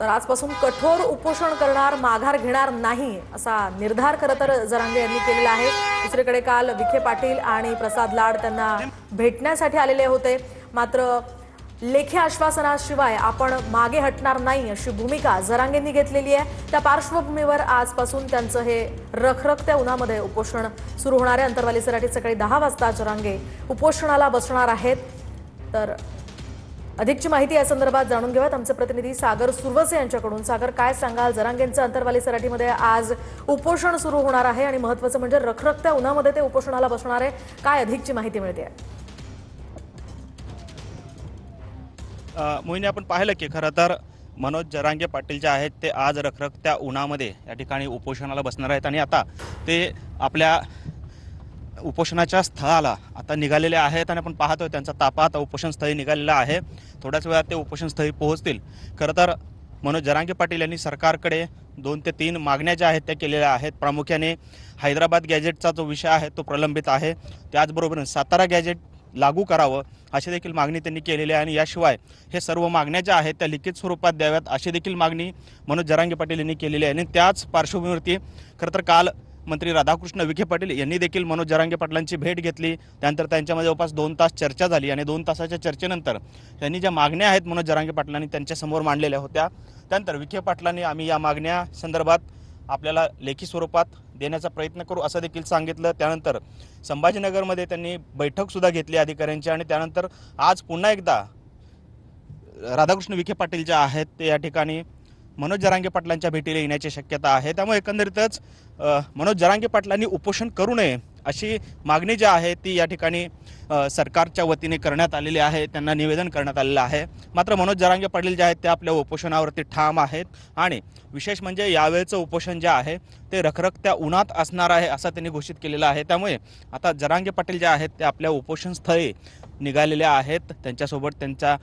तर आजपासून कठोर उपोषण करणार, माघार घेणार नाही असा निर्धार खरं तर जरांगे यांनी केलेला आहे। दुसरीकडे काल विखे पाटील आणि प्रसाद लाड त्यांना भेटण्यासाठी आलेले होते, मात्र लेखी आश्वासनाशिवाय आपण मागे हटणार नाही अशी भूमिका जरांगेंनी घेतलेली आहे। त्या पार्श्वभूमीवर आजपासून त्यांचं हे रखरखत्या उन्हामध्ये उपोषण सुरू होणार आहे। अंतरवालीसाठी सकाळी 10 वाजता जरांगे उपोषणाला बसणार आहेत। तर अधिकची माहिती या संदर्भात जाणून घेऊयात आमचे प्रतिनिधी सागर सुरवसे यांच्याकडून। सागर, काय सांगाल? जरांगेंचं अंतरवाली सराटीमध्ये आज उपोषण सुरू होणार आहे आणि महत्त्वाचं म्हणजे रखरखत्या उन्हामध्ये ते उपोषणाला बसणार आहे, काय अधिकची माहिती मिळते? मोहिनी, आपण पाहिलं की खरं तर मनोज जरांगे पाटील जे आहेत ते आज रखरखत्या उन्हामध्ये या ठिकाणी उपोषणाला बसणार आहेत आणि आता ते आपल्या उपोषणाच्या स्थळाला आता निघालेले आहेत आणि आपण पाहतोय त्यांचा ताफा आता उपोषणस्थळी निघालेला आहे। थोड्याच वेळात ते उपोषणस्थळी पोहोचतील। खरं तर मनोज जरांगे पाटील यांनी सरकारकडे 2 ते 3 मागण्या ज्या आहेत त्या केलेल्या आहेत। प्रामुख्याने हैदराबाद गॅजेटचा जो विषय आहे तो प्रलंबित आहे, त्याचबरोबर सातारा गॅजेट लागू करावं अशी देखील मागणी त्यांनी केलेली आहे आणि याशिवाय हे सर्व मागण्या ज्या आहेत त्या लिखित स्वरूपात द्याव्यात अशी देखील मागणी मनोज जरांगे पाटील यांनी केलेली आहे। आणि त्याच पार्श्वभूमीवरती खरं तर काल मंत्री राधाकृष्ण विखे पाटील यांनी देखील मनोज जरांगे पाटलांची भेट घेतली। त्यानंतर त्यांच्यामध्ये जवळपास 2 तास चर्चा झाली आणि 2 तासाच्या चर्चेनंतर त्यांनी ज्या मागण्या आहेत मनोज जरांगे पाटलांनी त्यांच्यासमोर मांडलेल्या होत्या, त्यानंतर विखे पाटलांनी आम्ही या मागण्या संदर्भात आपल्याला लेखी स्वरूपात देण्याचा प्रयत्न करू असं देखील सांगितलं। त्यानंतर संभाजीनगरमध्ये त्यांनी बैठकसुद्धा घेतली अधिकाऱ्यांची आणि त्यानंतर आज पुन्हा एकदा राधाकृष्ण विखे पाटील जे आहेत ते या ठिकाणी मनोज जरांगे पाटलांच्या भेटीला येण्याची शक्यता आहे। त्यामुळे एकंदरीतच मनोज जरांगे पाटलांनी उपोषण करू नये अशी मागणी जी आहे ती या ठिकाणी सरकारच्या वतीने करण्यात आलेली आहे, त्यांना निवेदन करण्यात आलेलं आहे। मात्र मनोज जरांगे पाटील जे आहेत ते आपल्या उपोषणावरती ठाम आहेत आणि विशेष म्हणजे यावेळचं उपोषण जे आहे ते रखरखत्या उन्हात असणार आहे असं त्यांनी घोषित केलेलं आहे। त्यामुळे आता जरांगे पाटील जे आहेत ते आपल्या उपोषणस्थळी निघालेले आहेत, त्यांच्यासोबत त्यांच्या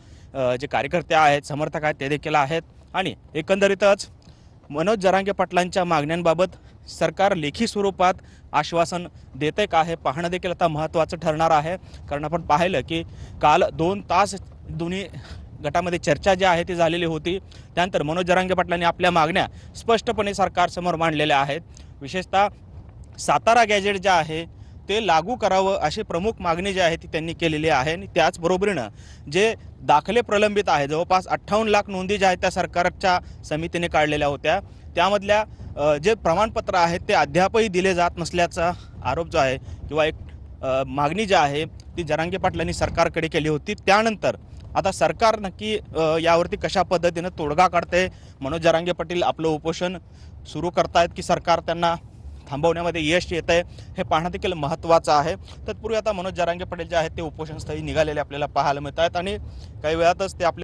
जे कार्यकर्ते आहेत, समर्थक आहेत ते देखील आहेत आणि एकंदरीतच मनोज जरांगे पाटलांच्या मागण्यांबाबत सरकार लेखी स्वरूपात आश्वासन देते का हे पाहणं देखील आता महत्त्वाचं ठरणार आहे। कारण आपण पाहिलं की काल 2 तास दोन्ही गटामध्ये चर्चा जी आहे ती झालेली होती। त्यानंतर मनोज जरांगे पाटलांनी आपल्या मागण्या स्पष्टपणे सरकारसमोर मांडलेल्या आहेत। विशेषतः सातारा गॅजेट जे आहे ते लागू करावं अशी प्रमुख मागणी जी आहे ती त्यांनी केलेली आहे आणि त्याचबरोबरीनं जे दाखले प्रलंबित आहे, जवळपास 58 लाख नोंदी ज्या आहेत त्या सरकारच्या समितीने काढलेल्या होत्या, त्यामधल्या जे प्रमाणपत्र आहेत ते अद्यापही दिले जात नसल्याचा आरोप जो आहे किंवा एक मागणी जी आहे ती जरांगे पाटलांनी सरकारकडे केली होती। त्यानंतर आता सरकार नक्की यावरती कशा पद्धतीनं तोडगा काढते, मनोज जरांगे पाटील आपलं उपोषण सुरू करतायत की सरकार त्यांना थांबवण्यामध्ये यश येत आहे हे पाहणं देखील महत्त्वाचं आहे। तत्पूर्वी आता मनोज जरांगे पाटील जे आहेत ते उपोषणस्थळी निघालेले आपल्याला पाहायला मिळत आहेत आणि काही वेळातच ते आपल्या